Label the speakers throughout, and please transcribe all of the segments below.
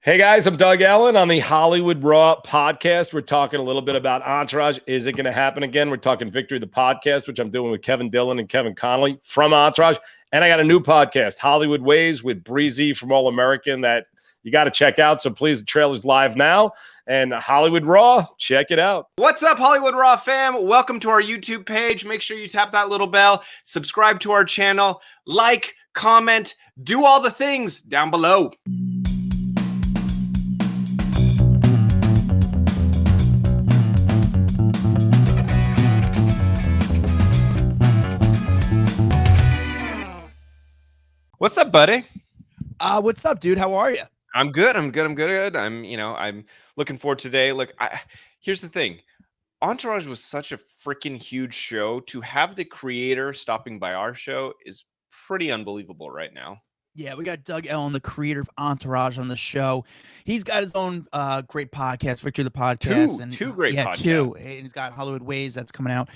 Speaker 1: Hey guys, I'm Doug Ellin on the Hollywood Raw podcast. We're talking a little bit about Entourage. Is it going to happen again? We're talking Victory, the podcast, which I'm doing with Kevin Dillon and Kevin Connolly from Entourage. And I got a new podcast, Hollywood Ways, with Breezy from All American, that you got to check out. So please, the trailer's live now. And Hollywood Raw, check it out.
Speaker 2: What's up, Hollywood Raw fam? Welcome to our YouTube page. Make sure you tap that little bell, subscribe to our channel, like, comment, do all the things down below. What's up, buddy?
Speaker 3: What's up, dude? How are you?
Speaker 2: I'm good. I'm looking forward to today. Look, here's the thing. Entourage was such a freaking huge show. To have the creator stopping by our show is pretty unbelievable right now.
Speaker 3: Yeah, we got Doug Ellin, the creator of Entourage, on the show. He's got his own great podcast, Victory the Podcast.
Speaker 2: Two great podcasts.
Speaker 3: Two. And he's got Hollywood Ways that's coming out.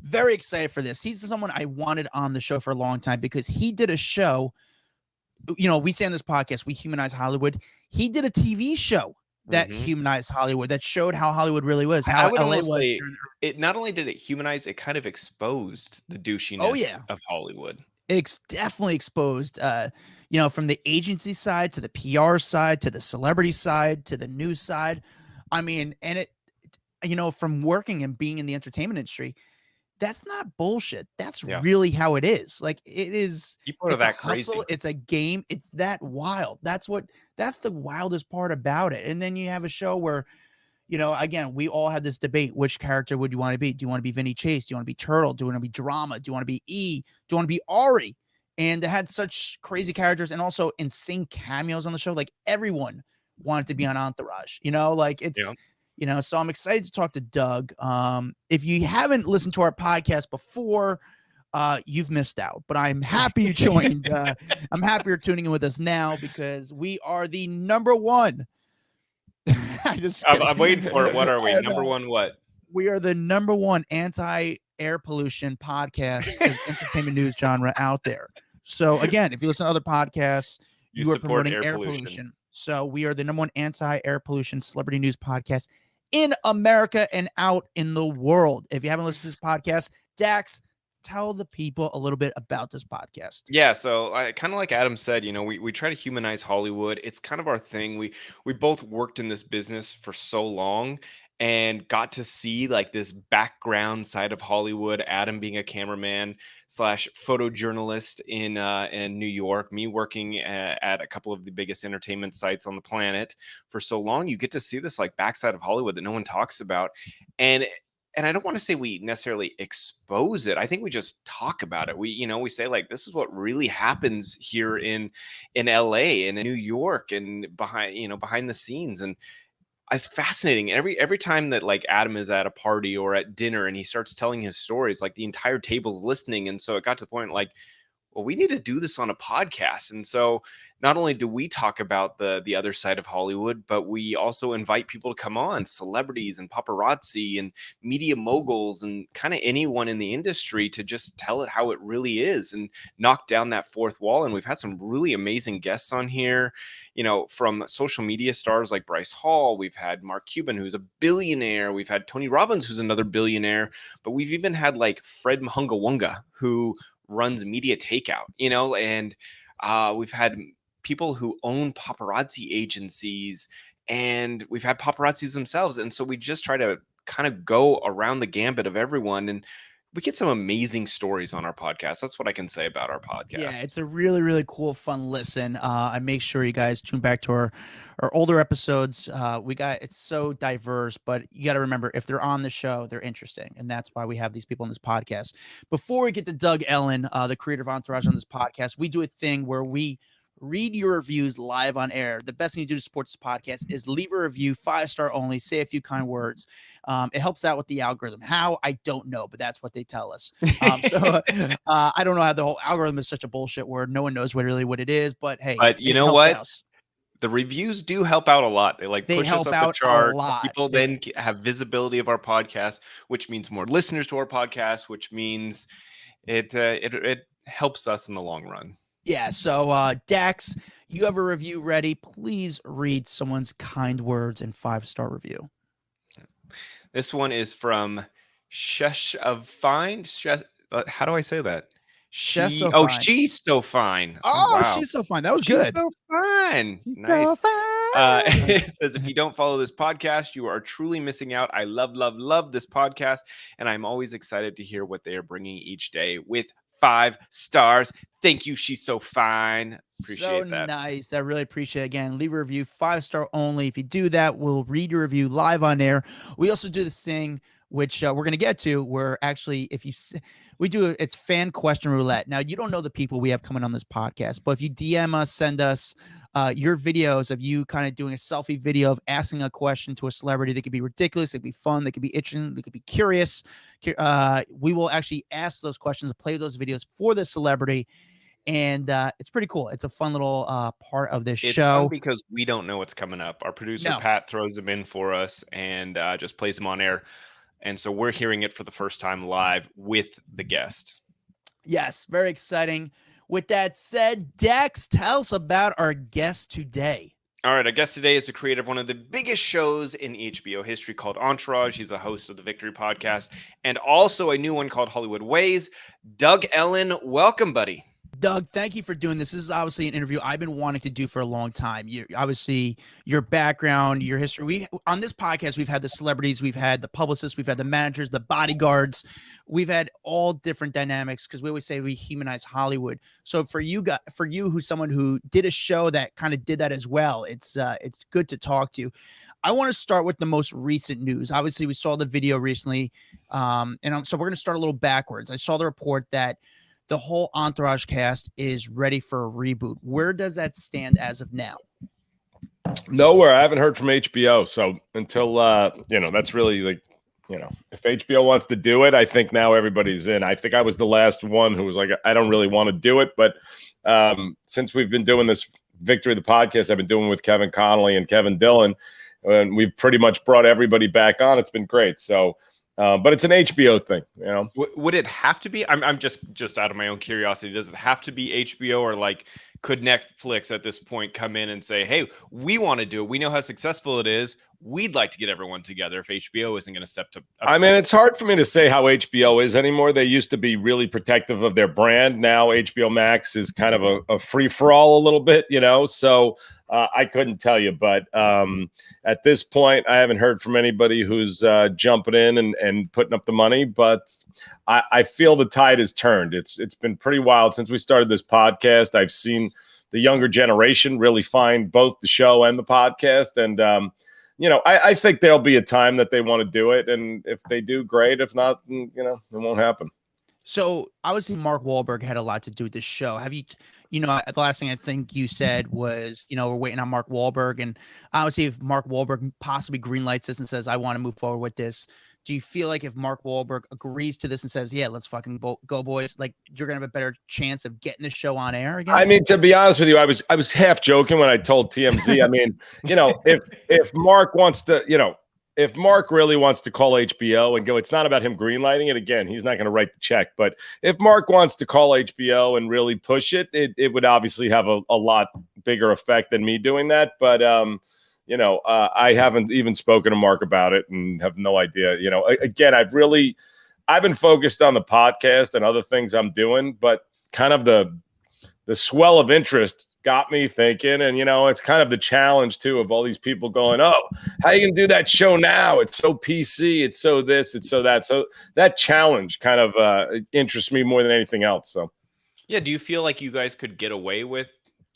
Speaker 3: Very excited for this. He's someone I wanted on the show for a long time because he did a show. You know, we say on this podcast, we humanize Hollywood. He did a TV show that humanized Hollywood, that showed how Hollywood really was, how LA was.
Speaker 2: It not only did it humanize, it kind of exposed the douchiness of Hollywood.
Speaker 3: It's definitely exposed, from the agency side to the PR side to the celebrity side to the news side. I mean, and it, from working and being in the entertainment industry, that's not bullshit. That's really how it is. Like, it is.
Speaker 2: People are that crazy.
Speaker 3: Hustle, it's a game. It's that wild. That's the wildest part about it. And then you have a show where, again, we all had this debate. Which character would you want to be? Do you want to be Vinny Chase? Do you want to be Turtle? Do you want to be Drama? Do you want to be E? Do you want to be Ari? And they had such crazy characters and also insane cameos on the show. Like, everyone wanted to be on Entourage, so I'm excited to talk to Doug. If you haven't listened to our podcast before, you've missed out, but I'm happy you joined. I'm happy you're tuning in with us now because we are the number one.
Speaker 2: I'm waiting for it. What are we? Number one what?
Speaker 3: We are the number one anti-air pollution podcast of entertainment news genre out there. So again, if you listen to other podcasts, you are promoting air pollution. So we are the number one anti-air pollution celebrity news podcast in America and out in the world. If you haven't listened to this podcast, Dax, tell the people a little bit about this podcast.
Speaker 2: Yeah, so I kind of like Adam said, we try to humanize Hollywood. It's kind of our thing. We both worked in this business for so long and got to see like this background side of Hollywood. Adam being a cameraman / photojournalist in New York, me working at a couple of the biggest entertainment sites on the planet for so long. You get to see this like backside of Hollywood that no one talks about. And I don't want to say we necessarily expose it. I think we just talk about it. We say like, this is what really happens here in LA and in New York and behind the scenes. And it's fascinating. Every time that like Adam is at a party or at dinner and he starts telling his stories, like the entire table's listening. And so it got to the point like, well, we need to do this on a podcast. And so not only do we talk about the other side of Hollywood, but we also invite people to come on, celebrities and paparazzi and media moguls and kind of anyone in the industry to just tell it how it really is and knock down that fourth wall. And we've had some really amazing guests on here, from social media stars like Bryce Hall. We've had Mark Cuban, who's a billionaire. We've had Tony Robbins, who's another billionaire. But we've even had like Fred Mahungawunga, who runs Media Takeout, and we've had people who own paparazzi agencies, and we've had paparazzis themselves. And so we just try to kind of go around the gambit of everyone, and we get some amazing stories on our podcast. That's what I can say about our podcast.
Speaker 3: Yeah, it's a really, really cool, fun listen. I make sure you guys tune back to our older episodes. It's so diverse, but you got to remember, if they're on the show, they're interesting. And that's why we have these people on this podcast. Before we get to Doug Ellin, the creator of Entourage, on this podcast, we do a thing where we read your reviews live on air. The best thing you do to support this podcast is leave a review, 5-star only, say a few kind words. It helps out with the algorithm. How? I don't know, but that's what they tell us. I don't know how the whole algorithm is such a bullshit word. No one knows what it is, but hey.
Speaker 2: But you know what? The reviews do help out a lot. They push us up the chart. People then have visibility of our podcast, which means more listeners to our podcast, which means it helps us in the long run.
Speaker 3: Yeah. So Dax, You have a review ready. Please read someone's kind words and 5-star review.
Speaker 2: This one is from Shesh of Fine. How do I say that?
Speaker 3: She's so fine.
Speaker 2: She's so fine.
Speaker 3: Oh,
Speaker 2: wow.
Speaker 3: she's so fine. That was
Speaker 2: She's
Speaker 3: good.
Speaker 2: so fine.
Speaker 3: She's
Speaker 2: Nice.
Speaker 3: so fine.
Speaker 2: It says, if you don't follow this podcast, you are truly missing out. I love this podcast, and I'm always excited to hear what they are bringing each day with 5 stars. Thank you. She's so fine. Appreciate that.
Speaker 3: Nice. I really appreciate it. Again, leave a review, 5-star only. If you do that, we'll read your review live on air. We also do this thing, which we're going to get to, where actually, it's fan question roulette. Now, you don't know the people we have coming on this podcast, but if you DM us, send us your videos of you kind of doing a selfie video of asking a question to a celebrity. They could be ridiculous, they could be fun, they could be itching, they could be curious. We will actually ask those questions, play those videos for the celebrity, and it's pretty cool. It's a fun little part of this show,
Speaker 2: fun because we don't know what's coming up. Our producer Pat throws them in for us and just plays them on air, and so we're hearing it for the first time live with the guest.
Speaker 3: Yes, very exciting. With that said, Dax, tell us about our guest today.
Speaker 2: All right, our guest today is the creator of one of the biggest shows in HBO history called Entourage. He's a host of the Victory podcast and also a new one called Hollywood Ways. Doug Ellin, welcome, buddy.
Speaker 3: Doug, thank you for doing this. This is obviously an interview I've been wanting to do for a long time. Obviously, your background, your history. On this podcast, we've had the celebrities, we've had the publicists, we've had the managers, the bodyguards. We've had all different dynamics because we always say we humanize Hollywood. So for you, who's someone who did a show that kind of did that as well, it's good to talk to you. I want to start with the most recent news. Obviously, we saw the video recently, so we're going to start a little backwards. I saw the report that the whole Entourage cast is ready for a reboot. Where does that stand as of now?
Speaker 1: Nowhere. I haven't heard from HBO. So until, that's really like, if HBO wants to do it, I think now everybody's in. I think I was the last one who was like, I don't really want to do it. But since we've been doing this Victory, the podcast I've been doing with Kevin Connolly and Kevin Dillon, and we've pretty much brought everybody back on. It's been great. So, but it's an HBO thing,
Speaker 2: Would it have to be? I'm just out of my own curiosity. Does it have to be HBO, or like could Netflix at this point come in and say, "Hey, we want to do it. We know how successful it is. We'd like to get everyone together." If HBO isn't going to step up.
Speaker 1: I mean, it's hard for me to say how HBO is anymore. They used to be really protective of their brand. Now HBO Max is kind of a free for all a little bit, So I couldn't tell you, but at this point, I haven't heard from anybody who's jumping in and putting up the money. But I feel the tide has turned. It's been pretty wild since we started this podcast. I've seen the younger generation really find both the show and the podcast, and I think there'll be a time that they want to do it, and if they do, great. If not, it won't happen.
Speaker 3: So obviously Mark Wahlberg had a lot to do with this show. Have you, the last thing I think you said was, we're waiting on Mark Wahlberg, and obviously if Mark Wahlberg possibly greenlights this and says, I want to move forward with this, do you feel like if Mark Wahlberg agrees to this and says, yeah, let's fucking go boys, like you're going to have a better chance of getting the show on air again?
Speaker 1: I mean, to be honest with you, I was half joking when I told TMZ. I mean, if Mark wants to, if Mark really wants to call HBO and go, it's not about him greenlighting it. Again, he's not going to write the check. But if Mark wants to call HBO and really push it, it would obviously have a lot bigger effect than me doing that. But, I haven't even spoken to Mark about it and have no idea. Again, I've been focused on the podcast and other things I'm doing, but kind of the swell of interest got me thinking, and it's kind of the challenge too of all these people going, oh, how are you gonna do that show now? It's so PC, it's so this, it's so that. So that challenge kind of interests me more than anything else. So
Speaker 2: yeah, do you feel like you guys could get away with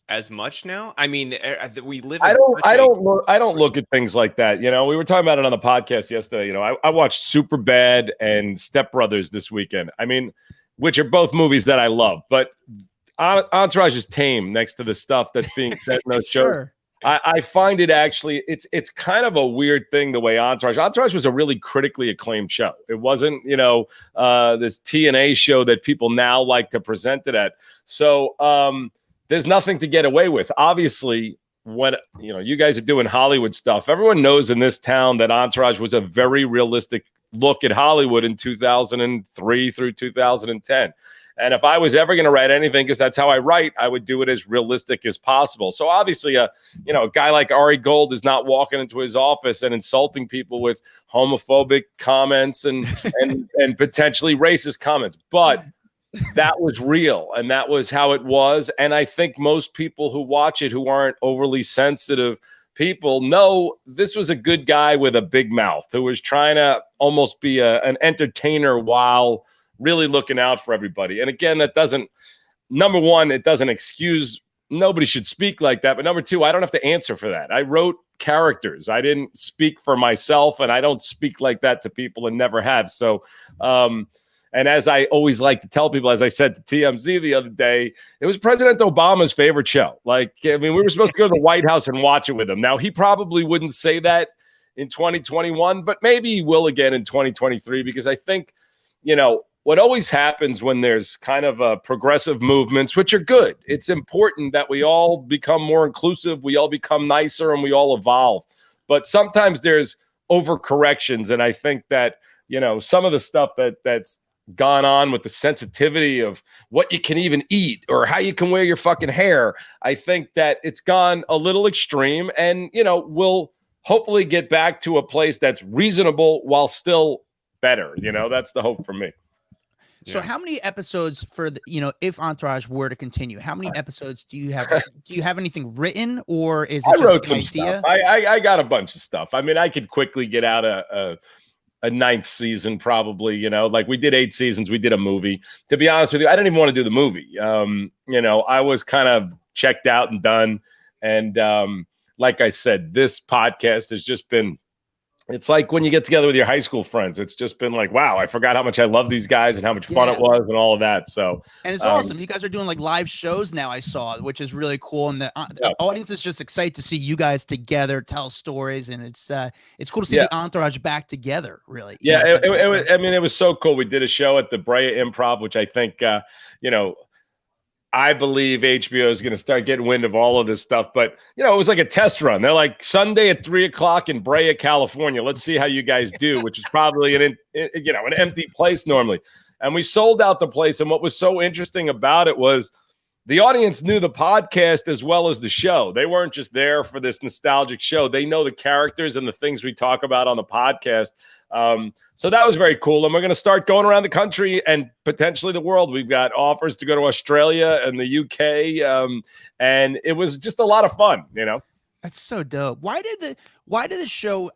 Speaker 2: as much now? I mean, we live.
Speaker 1: I don't look at things like that. We were talking about it on the podcast yesterday. I watched Superbad and Step Brothers this weekend. I mean, which are both movies that I love, but Entourage is tame next to the stuff that's being said in those shows.
Speaker 3: Sure.
Speaker 1: I find it actually, it's kind of a weird thing the way Entourage was a really critically acclaimed show. It wasn't, this TNA show that people now like to present it at. So there's nothing to get away with. Obviously, when you guys are doing Hollywood stuff, everyone knows in this town that Entourage was a very realistic look at Hollywood in 2003 through 2010. And if I was ever going to write anything, because that's how I write, I would do it as realistic as possible. So obviously, a guy like Ari Gold is not walking into his office and insulting people with homophobic comments and potentially racist comments. But that was real, and that was how it was. And I think most people who watch it, who aren't overly sensitive people, know this was a good guy with a big mouth who was trying to almost be an entertainer while really looking out for everybody. And again, that doesn't, number one, it doesn't excuse, nobody should speak like that. But number two, I don't have to answer for that. I wrote characters. I didn't speak for myself, and I don't speak like that to people and never have. So, and as I always like to tell people, as I said to TMZ the other day, it was President Obama's favorite show. Like, I mean, we were supposed to go to the White House and watch it with him. Now, he probably wouldn't say that in 2021, but maybe he will again in 2023, because I think, what always happens when there's kind of progressive movements, which are good, it's important that we all become more inclusive, we all become nicer, and we all evolve. But sometimes there's overcorrections, and I think that, some of the stuff that's gone on with the sensitivity of what you can even eat or how you can wear your fucking hair, I think that it's gone a little extreme, and we'll hopefully get back to a place that's reasonable while still better. That's the hope for me.
Speaker 3: So how many episodes for the, if Entourage were to continue, how many episodes do you have? Do you have anything written, or is it just an idea?
Speaker 1: Stuff. I got a bunch of stuff. I mean, I could quickly get out a ninth season, probably, like we did 8 seasons. We did a movie. To be honest with you, I didn't even want to do the movie. I was kind of checked out and done. And like I said, this podcast has just been, it's like when you get together with your high school friends, it's just been like, wow, I forgot how much I love these guys and how much fun it was and all of that. So,
Speaker 3: and it's awesome. You guys are doing like live shows now, I saw, which is really cool. And the audience is just excited to see you guys together, tell stories. And it's cool to see the Entourage back together, really.
Speaker 1: Yeah. It was so cool. We did a show at the Brea Improv, which I think, I believe HBO is going to start getting wind of all of this stuff. But, it was like a test run. They're like, Sunday at 3:00 in Brea, California. Let's see how you guys do, which is probably an empty place normally. And we sold out the place. And what was so interesting about it was the audience knew the podcast as well as the show. They weren't just there for this nostalgic show. They know the characters and the things we talk about on the podcast. So that was very cool. And we're going to start going around the country and potentially the world. We've got offers to go to Australia and the UK. And it was just a lot of fun,
Speaker 3: That's so dope. Why did the show,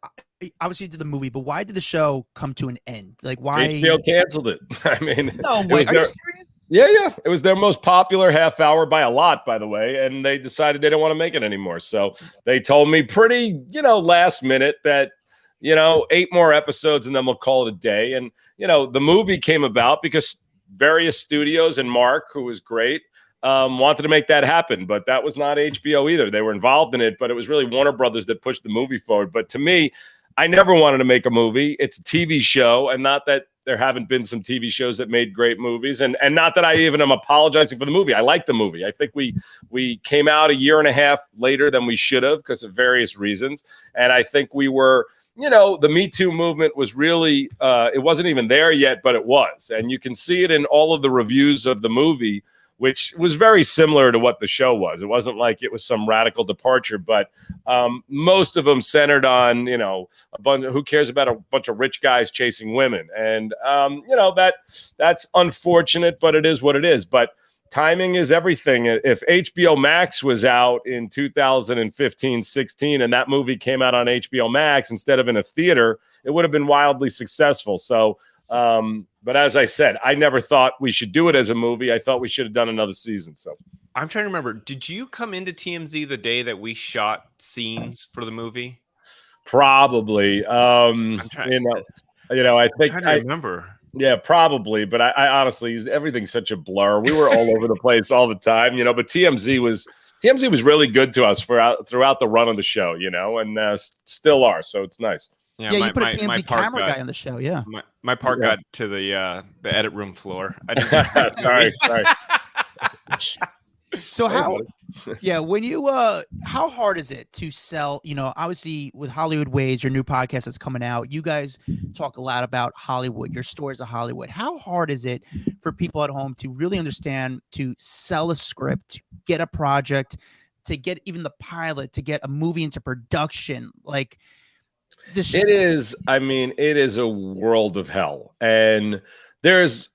Speaker 3: obviously you did the movie, but why did the show come to an end? Like, why?
Speaker 1: HBO canceled it. I mean,
Speaker 3: no, wait, are you serious?
Speaker 1: Yeah. It was their most popular half hour by a lot, by the way. And they decided they didn't want to make it anymore. So they told me pretty, last minute that, 8 more episodes and then we'll call it a day. And, the movie came about because various studios and Mark, who was great, wanted to make that happen. But that was not HBO either. They were involved in it, but it was really Warner Brothers that pushed the movie forward. But to me, I never wanted to make a movie. It's a TV show, and not that there haven't been some TV shows that made great movies, and not that I even am apologizing for the movie. I like the movie. I think we came out a year and a half later than we should have because of various reasons. And I think we were, the Me Too movement was really, it wasn't even there yet, but it was. And you can see it in all of the reviews of the movie, which was very similar to what the show was. It wasn't like it was some radical departure, but most of them centered on, a bunch of, who cares about a bunch of rich guys chasing women. And, that's unfortunate, but it is what it is. But timing is everything. If HBO Max was out in 2015-16 and that movie came out on HBO Max instead of in a theater, it would have been wildly successful. So, but as I said, I never thought we should do it as a movie. I thought we should have done another season. So
Speaker 2: I'm trying to remember. Did you come into TMZ the day that we shot scenes for the movie?
Speaker 1: Probably. I think
Speaker 2: I remember.
Speaker 1: Yeah, probably. But I honestly, everything's such a blur. We were all over the place all the time, but TMZ was really good to us throughout the run of the show, and still are. So it's nice.
Speaker 3: Yeah, you put a TMZ camera guy on the show. Yeah,
Speaker 2: my part got to the edit room floor. I didn't
Speaker 1: sorry.
Speaker 3: So
Speaker 1: Hey,
Speaker 3: how,
Speaker 1: buddy.
Speaker 3: yeah, when you how hard is it to sell, obviously with Hollywood Ways, your new podcast that's coming out, you guys talk a lot about Hollywood, your stories of Hollywood. How hard is it for people at home to really understand, to sell a script, to get a project, to get even the pilot, to get a movie into production? Like this.
Speaker 1: It is, I mean, it is a world of hell. And there's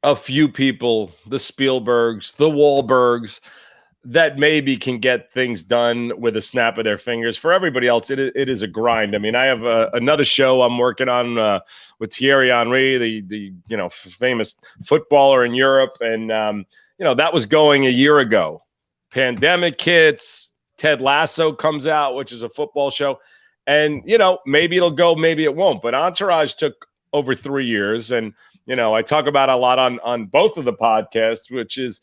Speaker 1: a few people, the Spielbergs, the Wahlbergs, that maybe can get things done with a snap of their fingers. For everybody else, it is a grind. I mean, I have another show I'm working on with Thierry Henry, the famous footballer in Europe, and that was going a year ago. Pandemic hits, Ted Lasso comes out, which is a football show, and maybe it'll go, maybe it won't. But Entourage took over 3 years, and I talk about a lot on both of the podcasts, which is,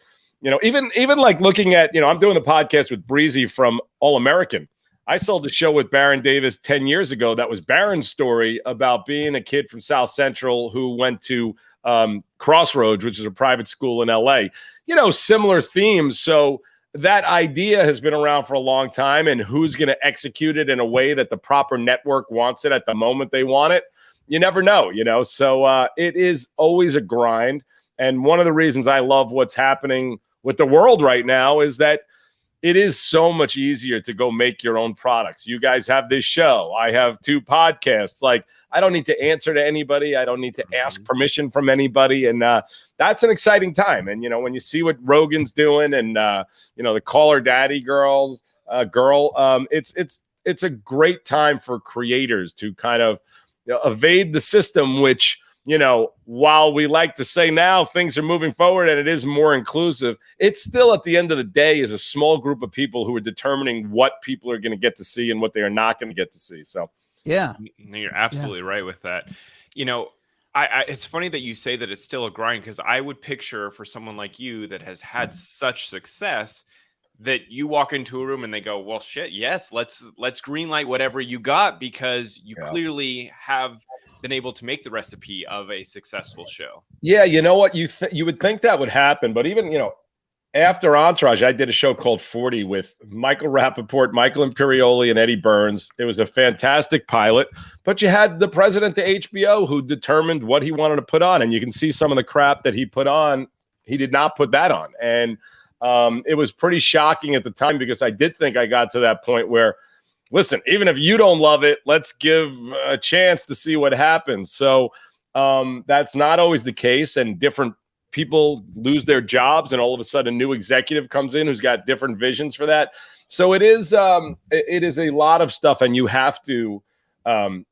Speaker 1: even like looking at, I'm doing the podcast with Breezy from All American. I sold a show with Baron Davis 10 years ago. That was Baron's story about being a kid from South Central who went to Crossroads, which is a private school in LA, similar themes. So that idea has been around for a long time, and who's going to execute it in a way that the proper network wants it at the moment they want it. You never know, so it is always a grind. And one of the reasons I love what's happening with the world right now is that it is so much easier to go make your own products. You guys have this show. I have 2 podcasts. Like, I don't need to answer to anybody. I don't need to ask permission from anybody. And that's an exciting time. And, when you see what Rogan's doing and, the Call Her Daddy girl, it's a great time for creators to kind of evade the system, which, while we like to say now things are moving forward and it is more inclusive, it's still at the end of the day is a small group of people who are determining what people are going to get to see and what they are not going to get to see. So,
Speaker 2: yeah, you're absolutely right with that. It's funny that you say that it's still a grind, because I would picture for someone like you that has had such success that you walk into a room and they go, well, shit, yes, let's greenlight whatever you got, because you clearly have been able to make the recipe of a successful show.
Speaker 1: Yeah, you know what? You would think that would happen, but even, after Entourage, I did a show called 40 with Michael Rappaport, Michael Imperioli, and Eddie Burns. It was a fantastic pilot, but you had the president of HBO who determined what he wanted to put on, and you can see some of the crap that he put on. He did not put that on, and it was pretty shocking at the time, because I did think I got to that point where, listen, even if you don't love it, let's give a chance to see what happens. So that's not always the case, and different people lose their jobs, and all of a sudden a new executive comes in who's got different visions for that. So it is a lot of stuff, and you have to,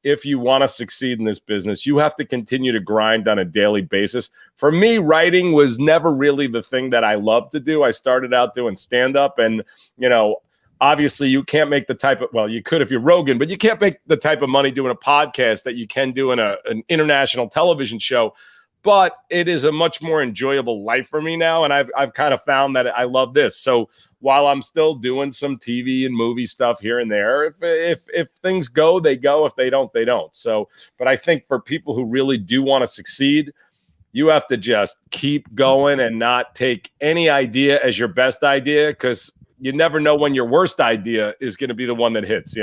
Speaker 1: if you want to succeed in this business, you have to continue to grind on a daily basis. For me, writing was never really the thing that I loved to do. I started out doing stand-up, and, obviously you can't make the type of, well, you could if you're Rogan, but you can't make the type of money doing a podcast that you can do in an international television show. But it is a much more enjoyable life for me now, and I've kind of found that I love this. So while I'm still doing some TV and movie stuff here and there, if things go, they go. If they don't, they don't. So, but I think for people who really do want to succeed, you have to just keep going and not take any idea as your best idea, because you never know when your worst idea is going to be the one that hits,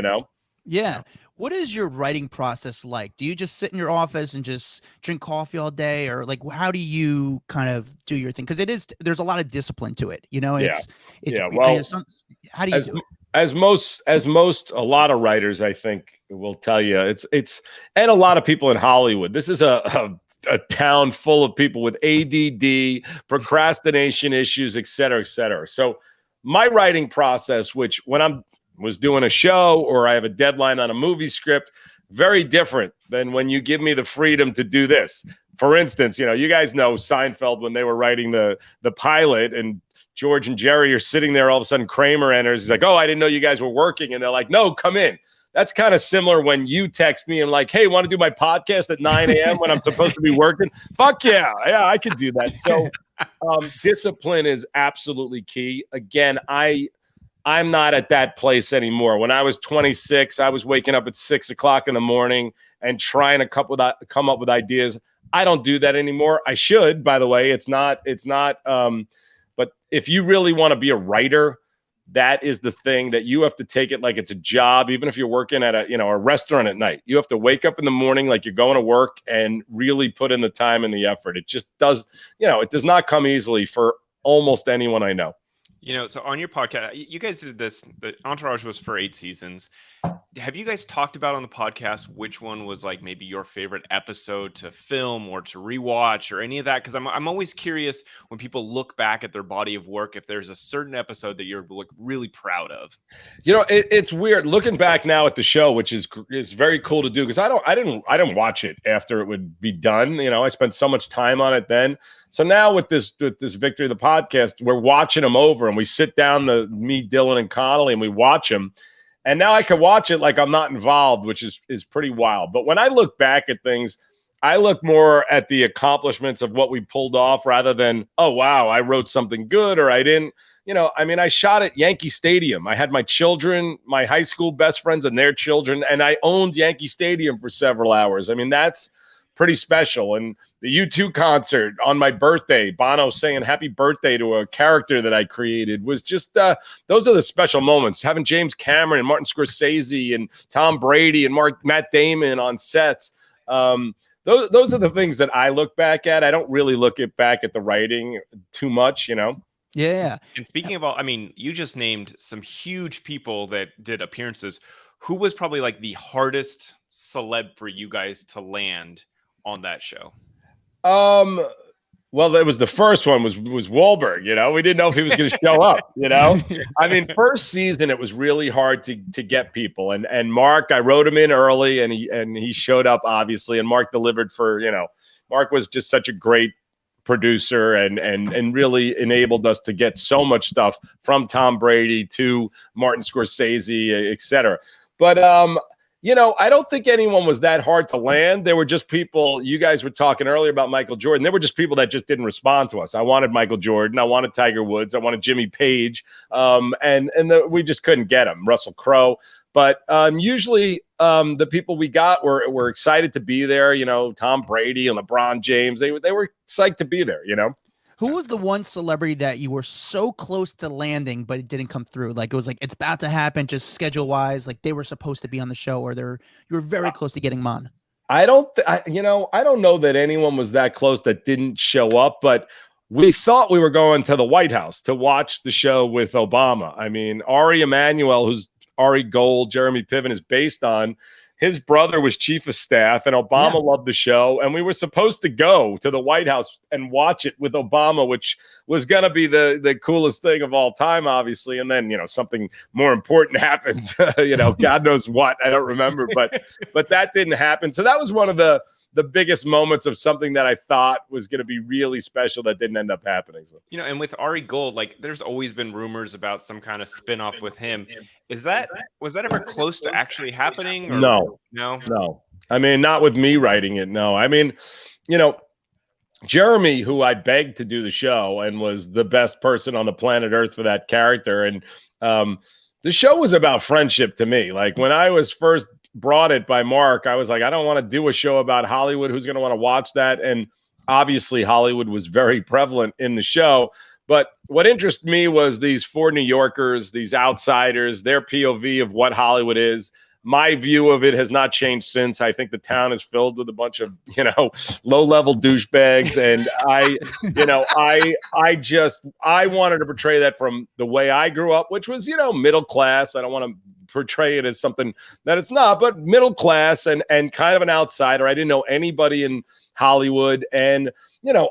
Speaker 3: Yeah. What is your writing process like? Do you just sit in your office and just drink coffee all day, or like, how do you kind of do your thing? Because there's a lot of discipline to it, It's
Speaker 1: well,
Speaker 3: how do you do it?
Speaker 1: As most, a lot of writers, I think, will tell you, it's, and a lot of people in Hollywood, this is a town full of people with ADD, procrastination issues, et cetera, et cetera. So my writing process, which when I was doing a show or I have a deadline on a movie script, very different than when you give me the freedom to do this. For instance, you guys know Seinfeld, when they were writing the pilot, and George and Jerry are sitting there, all of a sudden Kramer enters. He's like, oh, I didn't know you guys were working. And they're like, no, come in. That's kind of similar when you text me and like, hey, want to do my podcast at 9 a.m. when I'm supposed to be working? Fuck yeah. Yeah, I could do that. So discipline is absolutely key. Again, I'm not at that place anymore. When I was 26, I was waking up at 6 o'clock in the morning and trying to come up with ideas. I don't do that anymore. I should, by the way. It's not But if you really want to be a writer, that is the thing that you have to take it like it's a job. Even if you're working at a restaurant at night, you have to wake up in the morning like you're going to work and really put in the time and the effort. It just does, it does not come easily for almost anyone I know.
Speaker 2: So on your podcast, you guys did this. The Entourage was for 8 seasons. Have you guys talked about on the podcast which one was like maybe your favorite episode to film or to rewatch or any of that? Because I'm always curious when people look back at their body of work if there's a certain episode that you're really proud of.
Speaker 1: It's weird looking back now at the show, which is very cool to do because I didn't watch it after it would be done. I spent so much time on it then. So now with this Victory the podcast, we're watching them over and we sit down, me, Dylan, and Connolly, and we watch them. And now I can watch it like I'm not involved, which is pretty wild. But when I look back at things, I look more at the accomplishments of what we pulled off rather than, oh, wow, I wrote something good or I didn't. I shot at Yankee Stadium. I had my children, my high school best friends and their children, and I owned Yankee Stadium for several hours. That's pretty special. And the U2 concert on my birthday, Bono saying happy birthday to a character that I created was just, those are the special moments. Having James Cameron and Martin Scorsese and Tom Brady and Matt Damon on sets. Those are the things that I look back at. I don't really look back at the writing too much,
Speaker 3: Yeah.
Speaker 2: And speaking of you just named some huge people that did appearances. Who was probably like the hardest celeb for you guys to land on that show?
Speaker 1: Well, it was the first one was Wahlberg. We didn't know if he was going to show up. First season it was really hard to get people, and Mark, I wrote him in early, and he showed up obviously, and Mark delivered for Mark was just such a great producer and really enabled us to get so much stuff from Tom Brady to Martin Scorsese, etc. But I don't think anyone was that hard to land. There were just people, you guys were talking earlier about Michael Jordan. There were just people that just didn't respond to us. I wanted Michael Jordan. I wanted Tiger Woods. I wanted Jimmy Page. We just couldn't get him. Russell Crowe. But usually the people we got were excited to be there. Tom Brady and LeBron James, they were psyched to be there,
Speaker 3: Who was the one celebrity that you were so close to landing, but it didn't come through? Like it was like, it's about to happen just schedule wise. Like they were supposed to be on the show or you were very close to getting them on. I don't know that anyone was that close that didn't show up, but we thought we were going to the White House to watch the show with Obama. Ari Emanuel, who's Ari Gold, Jeremy Piven is based on, his brother was chief of staff, and Obama loved the show. And we were supposed to go to the White House and watch it with Obama, which was going to be the coolest thing of all time, obviously. And then, something more important happened, God knows what, I don't remember, but that didn't happen. So that was one of the biggest moments of something that I thought was going to be really special that didn't end up happening. So.
Speaker 2: And with Ari Gold, there's always been rumors about some kind of spinoff with him. Was that ever close to actually happening? Or?
Speaker 1: No. Not with me writing it. No. Jeremy, who I begged to do the show and was the best person on the planet Earth for that character. And the show was about friendship to me. Like when I was first brought it by Mark, I was like, I don't want to do a show about Hollywood. Who's going to want to watch that? And obviously Hollywood was very prevalent in the show. But what interested me was these 4 New Yorkers, these outsiders, their POV of what Hollywood is. My view of it has not changed since. I think the town is filled with a bunch of, low-level douchebags. And I wanted to portray that from the way I grew up, which was, middle class. I don't want to portray it as something that it's not, but middle class and kind of an outsider. I didn't know anybody in Hollywood. And,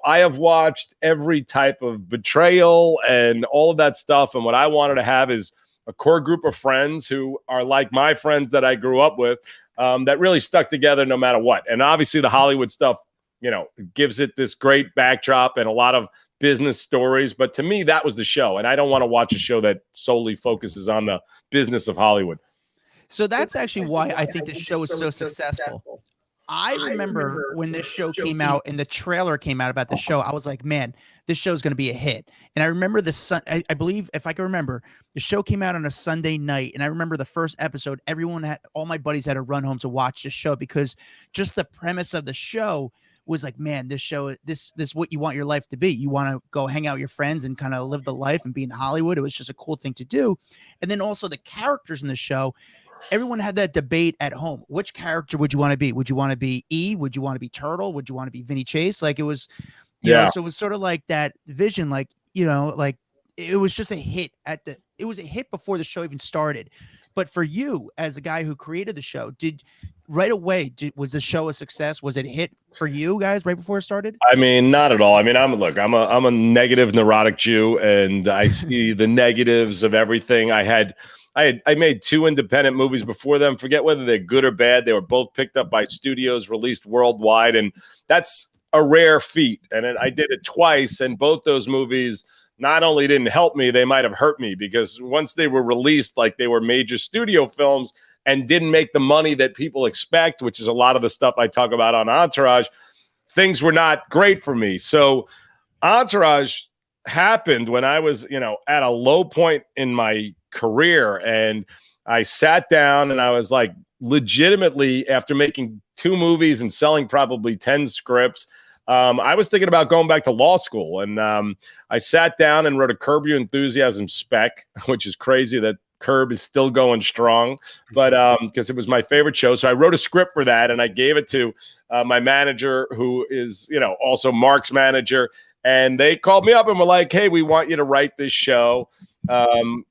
Speaker 1: I have watched every type of betrayal and all of that stuff. And what I wanted to have is a core group of friends who are like my friends that I grew up with, that really stuck together no matter what. And obviously the Hollywood stuff, gives it this great backdrop and a lot of business stories. But to me, that was the show. And I don't want to watch a show that solely focuses on the business of Hollywood.
Speaker 3: So that's actually why I think the show is so successful. I remember when this show came out and the trailer came out about the show, I was like, man, this show is going to be a hit. And I remember I believe, if I can remember, the show came out on a Sunday night. And I remember the first episode, all my buddies had to run home to watch the show because just the premise of the show was like, man, this show, this what you want your life to be. You want to go hang out with your friends and kind of live the life and be in Hollywood. It was just a cool thing to do. And then also the characters in the show, everyone had that debate at home. Which character would you want to be? Would you want to be E? Would you want to be Turtle? Would you want to be Vinny Chase? Like, it was, you know, so it was sort of like that vision, like, you know, like it was just a hit it was a hit before the show even started. But for you, as a guy who created the show, was the show a success? Was it a hit for you guys right before it started?
Speaker 1: I mean, not at all. I mean, I'm a negative, neurotic Jew, and I see the negatives of everything. I made 2 independent movies before them. Forget whether they're good or bad. They were both picked up by studios, released worldwide, and that's a rare feat. And I did it twice, and both those movies not only didn't help me, they might have hurt me, because once they were released, like they were major studio films and didn't make the money that people expect, which is a lot of the stuff I talk about on Entourage, things were not great for me. So Entourage happened when I was, you know, at a low point in my career, and I sat down and I was like, legitimately, after making 2 movies and selling probably 10 scripts, I was thinking about going back to law school. And I sat down and wrote a Curb Your Enthusiasm spec, which is crazy that Curb is still going strong, but because it was my favorite show. So I wrote a script for that, and I gave it to my manager, who is, you know, also Mark's manager. And they called me up and were like, hey, we want you to write this show,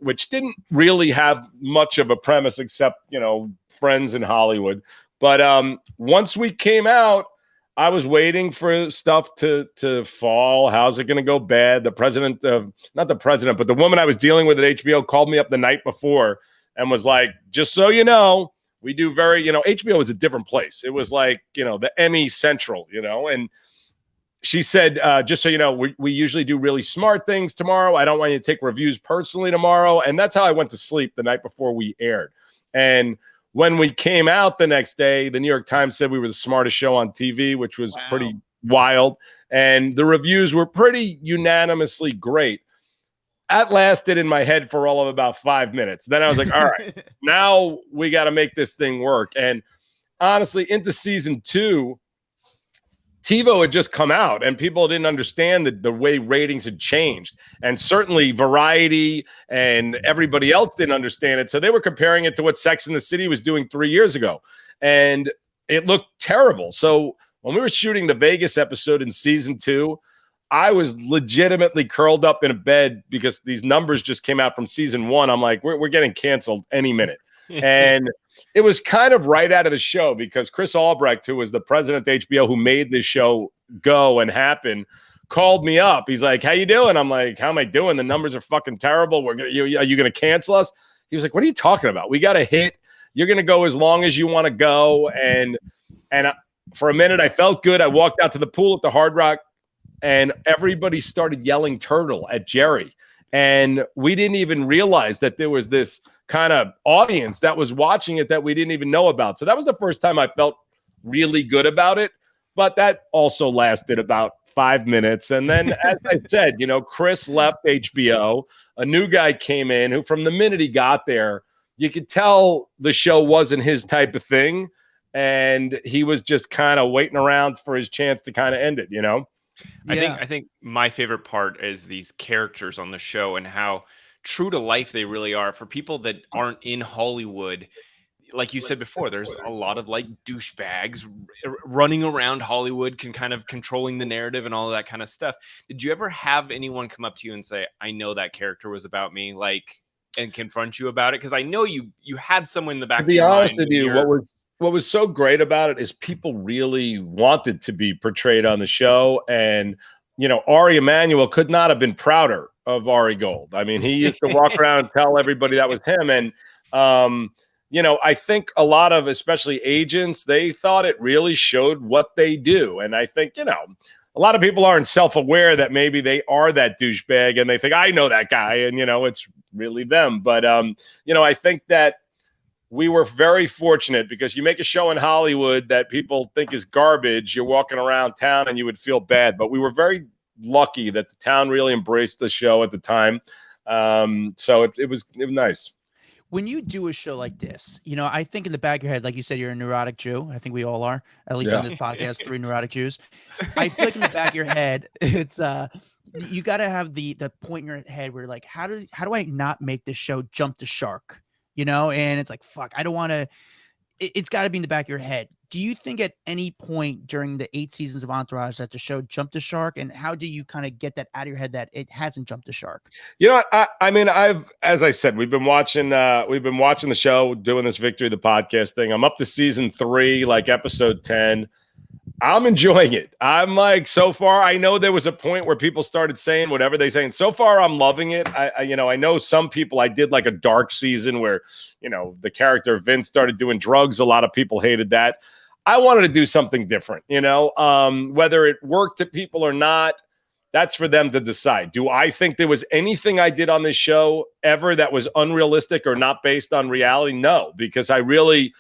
Speaker 1: which didn't really have much of a premise except, you know, friends in Hollywood. But once we came out, I was waiting for stuff to fall. How's it going to go bad? Not the president, but the woman I was dealing with at HBO called me up the night before and was like, just so you know, we do very, you know, HBO was a different place. It was like, you know, the Emmy Central, you know, and she said, just so you know, we usually do really smart things tomorrow. I don't want you to take reviews personally tomorrow. And that's how I went to sleep the night before we aired. And when we came out the next day, the New York Times said we were the smartest show on TV, which was pretty wild. And the reviews were pretty unanimously great. That lasted in my head for all of about 5 minutes. Then I was like, all right, now we got to make this thing work. And honestly, into season 2, TiVo had just come out, and people didn't understand the way ratings had changed. And certainly Variety and everybody else didn't understand it. So they were comparing it to what Sex and the City was doing 3 years ago. And it looked terrible. So when we were shooting the Vegas episode in season 2, I was legitimately curled up in a bed because these numbers just came out from season 1. I'm like, we're getting canceled any minute. And it was kind of right out of the show, because Chris Albrecht, who was the president of HBO, who made this show go and happen, called me up. He's like, how you doing? I'm like, how am I doing? The numbers are fucking terrible. Are you going to cancel us? He was like, what are you talking about? We got a hit. You're going to go as long as you want to go. And for a minute, I felt good. I walked out to the pool at the Hard Rock, and everybody started yelling turtle at Jerry. And we didn't even realize that there was this kind of audience that was watching it that we didn't even know about. So that was the first time I felt really good about it. But that also lasted about 5 minutes. And then, as I said, you know, Chris left HBO. A new guy came in who, from the minute he got there, you could tell the show wasn't his type of thing. And he was just kind of waiting around for his chance to kind of end it, you know?
Speaker 2: I think my favorite part is these characters on the show and how true to life they really are. For people that aren't in Hollywood, like you said before, there's a lot of like douchebags running around Hollywood, kind of controlling the narrative and all of that kind of stuff. Did you ever have anyone come up to you and say, I know that character was about me, like, and confront you about it? Because I know you had someone in the back of your mind. To be honest with you,
Speaker 1: what was so great about it is people really wanted to be portrayed on the show. And, you know, Ari Emanuel could not have been prouder of Ari Gold. I mean, he used to walk around and tell everybody that was him. And, you know, I think a lot of, especially agents, they thought it really showed what they do. And I think, you know, a lot of people aren't self-aware that maybe they are that douchebag and they think, I know that guy. And, you know, it's really them. But, you know, I think that we were very fortunate, because you make a show in Hollywood that people think is garbage, you're walking around town and you would feel bad. But we were very lucky that the town really embraced the show at the time. So it was nice.
Speaker 3: When you do a show like this, I think in the back of your head, like you said, you're a neurotic Jew. I think we all are, at least
Speaker 1: Yeah.
Speaker 3: on this podcast, 3 neurotic Jews. I feel like in the back of your head, it's you got to have the point in your head where like, how do I not make this show jump the shark? And it's like, fuck, I don't want to. It's got to be in the back of your head. Do you think at any point during the 8 seasons of Entourage that the show jumped the shark? And how do you kind of get that out of your head that it hasn't jumped the shark?
Speaker 1: I mean, as I said, we've been watching the show, doing this Victory the podcast thing. I'm up to season 3, like episode 10. I'm enjoying it. I'm like, so far, I know there was a point where people started saying whatever they say, and so far I'm loving it. I know some people, I did like a dark season where, the character Vince started doing drugs. A lot of people hated that. I wanted to do something different, whether it worked to people or not, that's for them to decide. Do I think there was anything I did on this show ever that was unrealistic or not based on reality? No, because every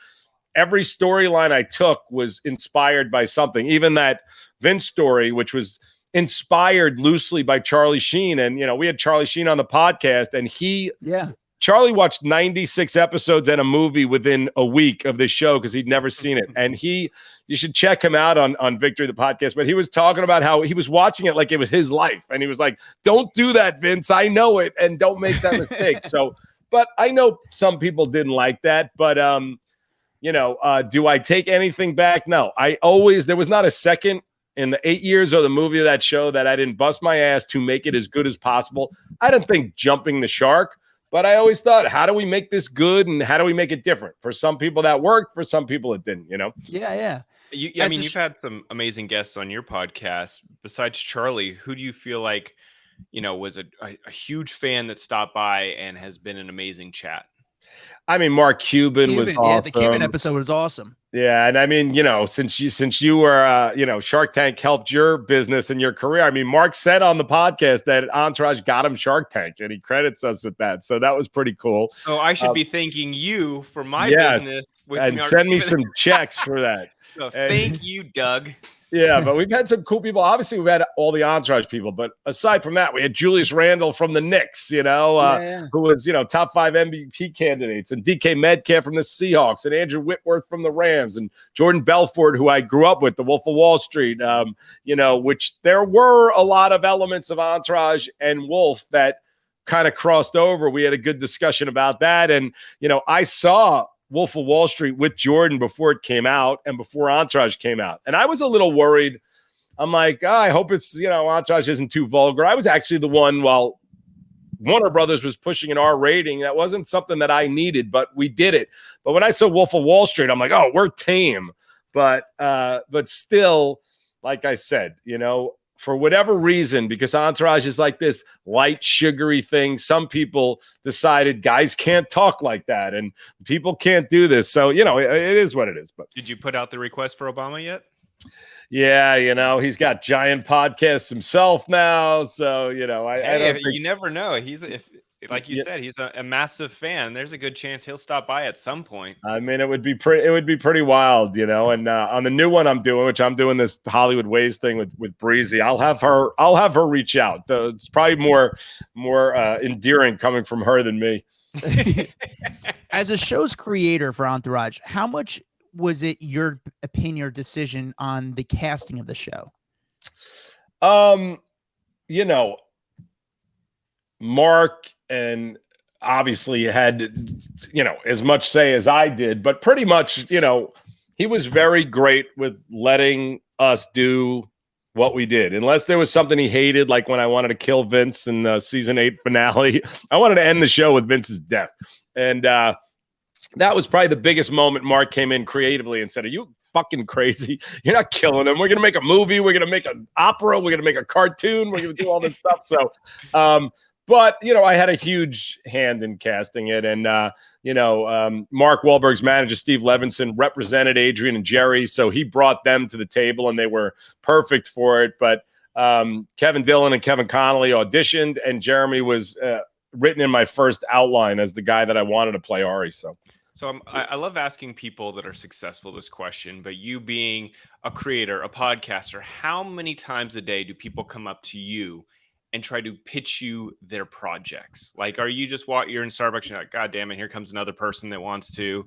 Speaker 1: storyline I took was inspired by something. Even that Vince story, which was inspired loosely by Charlie Sheen. And, we had Charlie Sheen on the podcast, and Charlie watched 96 episodes and a movie within a week of this show because he'd never seen it. And you should check him out on Victory the podcast. But he was talking about how he was watching it like it was his life. And he was like, don't do that, Vince. I know it. And don't make that mistake. But I know some people didn't like that. But, do I take anything back? No. There was not a second in the 8 years of the movie of that show that I didn't bust my ass to make it as good as possible. I didn't think jumping the shark, but I always thought, how do we make this good and how do we make it different? For some people that worked, for some people it didn't,
Speaker 3: Yeah.
Speaker 2: You've had some amazing guests on your podcast. Besides Charlie, who do you feel like, was a huge fan that stopped by and has been an amazing chat?
Speaker 1: I mean, Mark Cuban was awesome.
Speaker 3: Yeah, the Cuban episode was awesome.
Speaker 1: Yeah, and I mean, since you were, Shark Tank helped your business and your career. I mean, Mark said on the podcast that Entourage got him Shark Tank, and he credits us with that. So that was pretty cool.
Speaker 2: So I should be thanking you for my business.
Speaker 1: And send me some checks for that.
Speaker 2: So thank you, Doug.
Speaker 1: Yeah, but we've had some cool people. Obviously, we've had all the Entourage people. But aside from that, we had Julius Randle from the Knicks, who was, top 5 MVP candidates, and DK Metcalf from the Seahawks, and Andrew Whitworth from the Rams, and Jordan Belfort, who I grew up with, the Wolf of Wall Street, which there were a lot of elements of Entourage and Wolf that kind of crossed over. We had a good discussion about that. And, I saw Wolf of Wall Street with Jordan before it came out and before Entourage came out. And I was a little worried. I'm like, I hope it's, Entourage isn't too vulgar. I was actually the one, while Warner Brothers was pushing an R rating, that wasn't something that I needed, but we did it. But when I saw Wolf of Wall Street, I'm like, oh, we're tame. But still, like I said, for whatever reason, because Entourage is like this light, sugary thing, some people decided guys can't talk like that and people can't do this. So, it is what it is. But
Speaker 2: did you put out the request for Obama yet?
Speaker 1: Yeah, he's got giant podcasts himself now. So, I don't think...
Speaker 2: You never know. Like you said, he's a massive fan. There's a good chance he'll stop by at some point.
Speaker 1: I mean, it would be pretty wild, And on the new one I'm doing, which I'm doing this Hollywood Ways thing with Breezy, I'll have her reach out. It's probably more endearing coming from her than me.
Speaker 3: As a show's creator for Entourage, how much was it your opinion or decision on the casting of the show?
Speaker 1: Mark and obviously had, as much say as I did, but pretty much, he was very great with letting us do what we did. Unless there was something he hated, like when I wanted to kill Vince in the season 8 finale, I wanted to end the show with Vince's death. And that was probably the biggest moment. Mark came in creatively and said, are you fucking crazy? You're not killing him. We're going to make a movie. We're going to make an opera. We're going to make a cartoon. We're going to do all this stuff. So, but, I had a huge hand in casting it. And, Mark Wahlberg's manager, Steve Levinson, represented Adrian and Jerry. So he brought them to the table and they were perfect for it. But Kevin Dillon and Kevin Connolly auditioned, and Jeremy was written in my first outline as the guy that I wanted to play Ari. So
Speaker 2: I love asking people that are successful this question, but you being a creator, a podcaster, how many times a day do people come up to you and try to pitch you their projects? Like, are you just you're in Starbucks and you're like, God damn it, here comes another person that wants to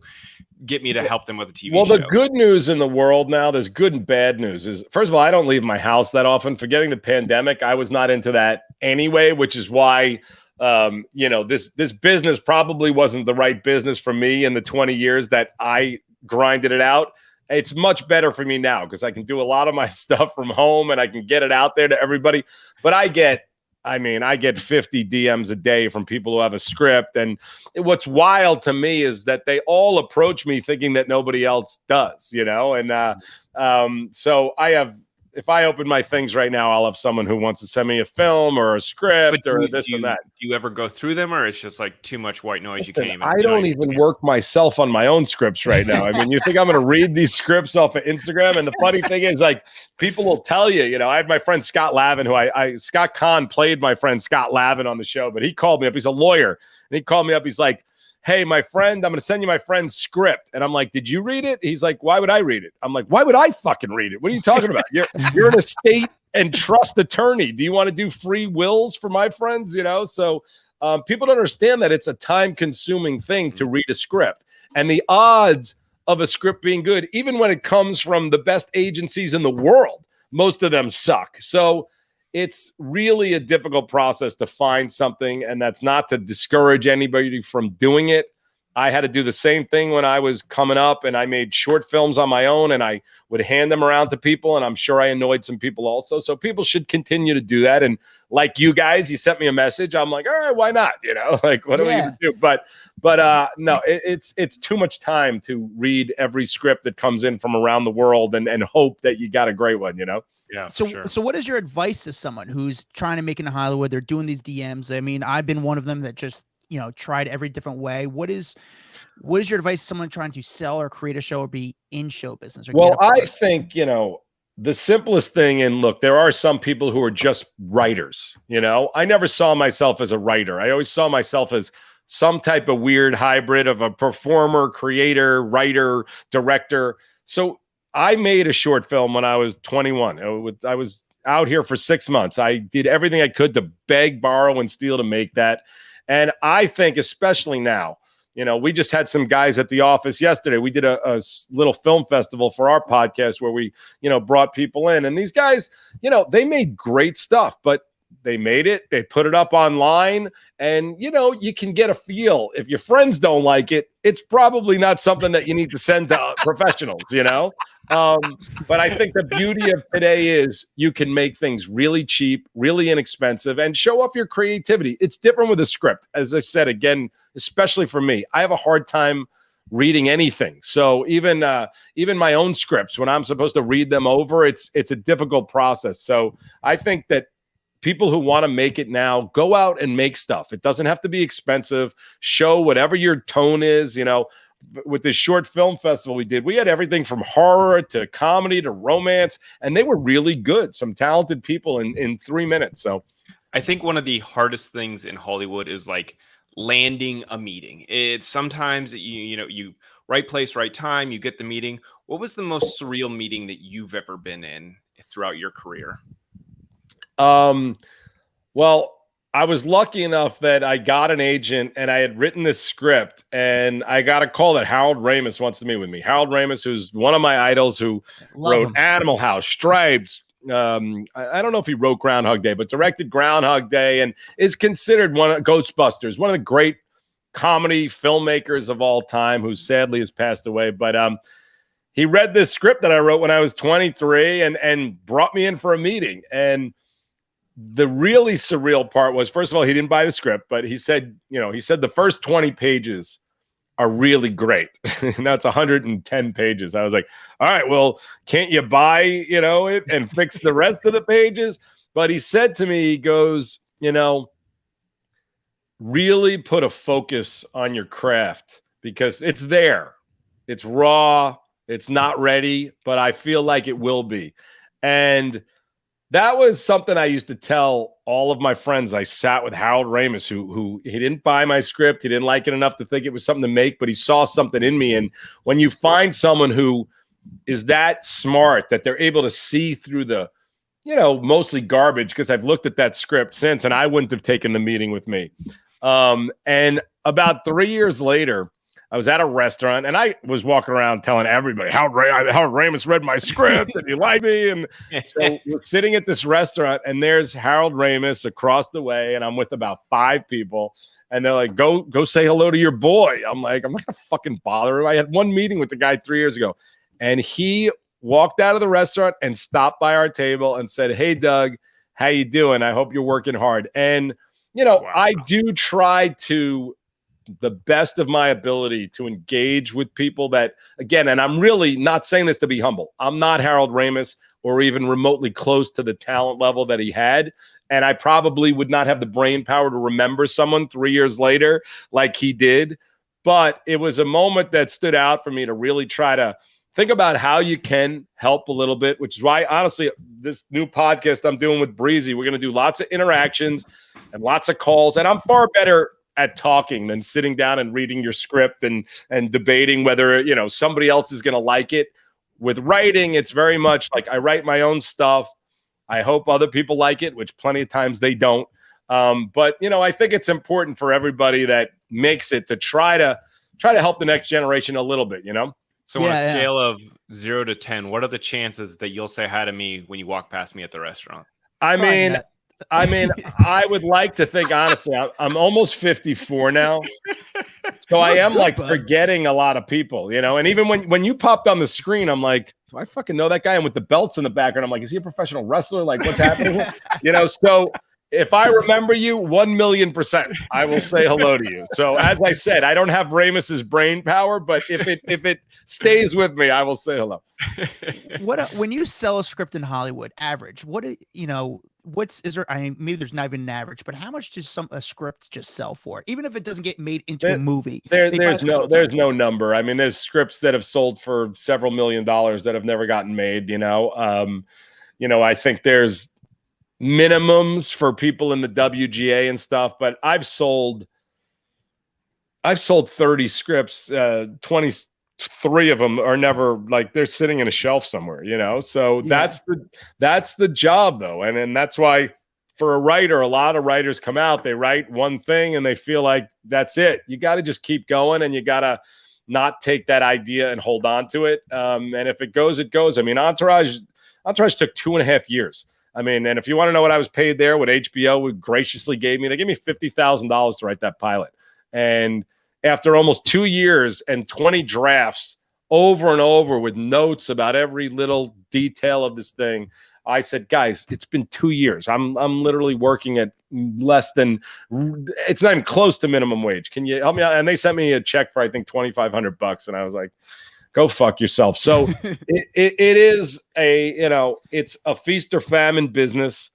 Speaker 2: get me to help them with a TV show?
Speaker 1: Well, the good news in the world now, there's good and bad news. Is first of all, I don't leave my house that often. Forgetting the pandemic, I was not into that anyway, which is why this business probably wasn't the right business for me in the 20 years that I grinded it out. It's much better for me now because I can do a lot of my stuff from home and I can get it out there to everybody. But I get 50 DMs a day from people who have a script. And what's wild to me is that they all approach me thinking that nobody else does, And so if I open my things right now, I'll have someone who wants to send me a film or a script or this and that.
Speaker 2: Do you ever go through them, or it's just like too much white noise?
Speaker 1: Listen,
Speaker 2: You can't even.
Speaker 1: I don't even work myself on my own scripts right now. I mean, you think I'm going to read these scripts off of Instagram? And the funny thing is, like, people will tell you, I had my friend Scott Lavin, who Scott Kahn played my friend Scott Lavin on the show, but he called me up. He's a lawyer. And he called me up. He's like, hey, my friend, I'm going to send you my friend's script. And I'm like, did you read it? He's like, why would I read it? I'm like, why would I fucking read it? What are you talking about? You're an estate and trust attorney. Do you want to do free wills for my friends? So people don't understand that it's a time-consuming thing to read a script. And the odds of a script being good, even when it comes from the best agencies in the world, most of them suck. So it's really a difficult process to find something, and that's not to discourage anybody from doing it. I had to do the same thing when I was coming up, and I made short films on my own, and I would hand them around to people, and I'm sure I annoyed some people also. So people should continue to do that. And like you guys, you sent me a message. I'm like, all right, why not? Like, what are we going to do? But no, it's too much time to read every script that comes in from around the world and hope that you got a great one,
Speaker 2: Yeah.
Speaker 3: So what is your advice to someone who's trying to make it in Hollywood? They're doing these DMs. I mean, I've been one of them that just, tried every different way. What is your advice to someone trying to sell or create a show or be in show business?
Speaker 1: Well, I think, the simplest thing, and look, there are some people who are just writers, I never saw myself as a writer. I always saw myself as some type of weird hybrid of a performer, creator, writer, director. So I made a short film when I was 21. I was out here for 6 months. I did everything I could to beg, borrow, and steal to make that. And I think, especially now, we just had some guys at the office yesterday. We did a little film festival for our podcast where we, brought people in. And these guys, they made great stuff, but they made it. They put it up online. And, you can get a feel. If your friends don't like it, it's probably not something that you need to send to professionals, But I think the beauty of today is you can make things really cheap, really inexpensive, and show off your creativity. It's different with a script. As I said, again, especially for me, I have a hard time reading anything. So even my own scripts, when I'm supposed to read them over, it's a difficult process. So I think that people who want to make it now, go out and make stuff. It doesn't have to be expensive. Show whatever your tone is, With this short film festival we had everything from horror to comedy to romance, and they were really good. Some talented people in 3 minutes. So
Speaker 2: I think one of the hardest things in Hollywood is like landing a meeting. It's sometimes you right place, right time, you get the meeting. What was the most surreal meeting that you've ever been in throughout your career?
Speaker 1: Well, I was lucky enough that I got an agent and I had written this script, and I got a call that Harold Ramis wants to meet with me. Harold Ramis, who's one of my idols, who wrote Animal House, Stripes. I don't know if he wrote Groundhog Day, but directed Groundhog Day and is considered one of Ghostbusters, one of the great comedy filmmakers of all time, who sadly has passed away. But he read this script that I wrote when I was 23 and brought me in for a meeting. And the really surreal part was, first of all, he didn't buy the script, but he said the first 20 pages are really great. Now it's 110 pages. I was like, all right, well, can't you buy, it and fix the rest of the pages? But he said to me, he goes, really put a focus on your craft because it's there. It's raw. It's not ready, but I feel like it will be. And that was something I used to tell all of my friends. I sat with Harold Ramis, who he didn't buy my script. He didn't like it enough to think it was something to make, but he saw something in me. And when you find someone who is that smart, that they're able to see through the mostly garbage because I've looked at that script since, and I wouldn't have taken the meeting with me. And about 3 years later, I was at a restaurant, and I was walking around telling everybody how Ramis read my script, and you like me. And so we're sitting at this restaurant, and there's Harold Ramis across the way, and I'm with about 5 people. And they're like, go say hello to your boy. I'm like, I'm not gonna fucking bother him. I had one meeting with the guy 3 years ago, and he walked out of the restaurant and stopped by our table and said, "Hey, Doug, how you doing? I hope you're working hard." And, wow. I do try to the best of my ability to engage with people that, again, and I'm really not saying this to be humble. I'm not Harold Ramis or even remotely close to the talent level that he had. And I probably would not have the brain power to remember someone 3 years later like he did. But it was a moment that stood out for me to really try to think about how you can help a little bit, which is why, honestly, this new podcast I'm doing with Breezy, we're going to do lots of interactions and lots of calls. And I'm far better at talking than sitting down and reading your script and debating whether, somebody else is going to like it. With writing, it's very much like I write my own stuff. I hope other people like it, which plenty of times they don't. But, I think it's important for everybody that makes it to try to help the next generation a little bit,
Speaker 2: So on a scale of 0 to 10, what are the chances that you'll say hi to me when you walk past me at the restaurant?
Speaker 1: I mean, I would like to think, honestly, I'm almost 54 now. So I am forgetting a lot of people, and even when you popped on the screen, I'm like, do I fucking know that guy? And with the belts in the background, I'm like, is he a professional wrestler? Like, what's happening? So if I remember you 1,000,000%, I will say hello to you. So as I said, I don't have Ramis's brain power, but if it stays with me, I will say hello.
Speaker 3: When you sell a script in Hollywood, average, maybe there's not even an average, but how much does a script just sell for? Even if it doesn't get made into a movie, there's
Speaker 1: no number. I mean, there's scripts that have sold for several $1 million that have never gotten made. I think there's minimums for people in the WGA and stuff, but I've sold 30 scripts, 23 of them are never, like, they're sitting in a shelf somewhere, so that's the job though. And that's why for a writer, a lot of writers come out, they write one thing and they feel like that's it. You got to just keep going, and you got to not take that idea and hold on to it. And if it goes, it goes. I mean, Entourage took 2.5 years. I mean, and if you want to know what I was paid there, what HBO graciously gave me, they gave me $50,000 to write that pilot. And after almost 2 years and 20 drafts over and over with notes about every little detail of this thing, I said, guys, it's been 2 years. I'm literally working at less than, it's not even close to minimum wage. Can you help me out? And they sent me a check for, I think, $2,500. And I was like, go fuck yourself. So it is it's a feast or famine business.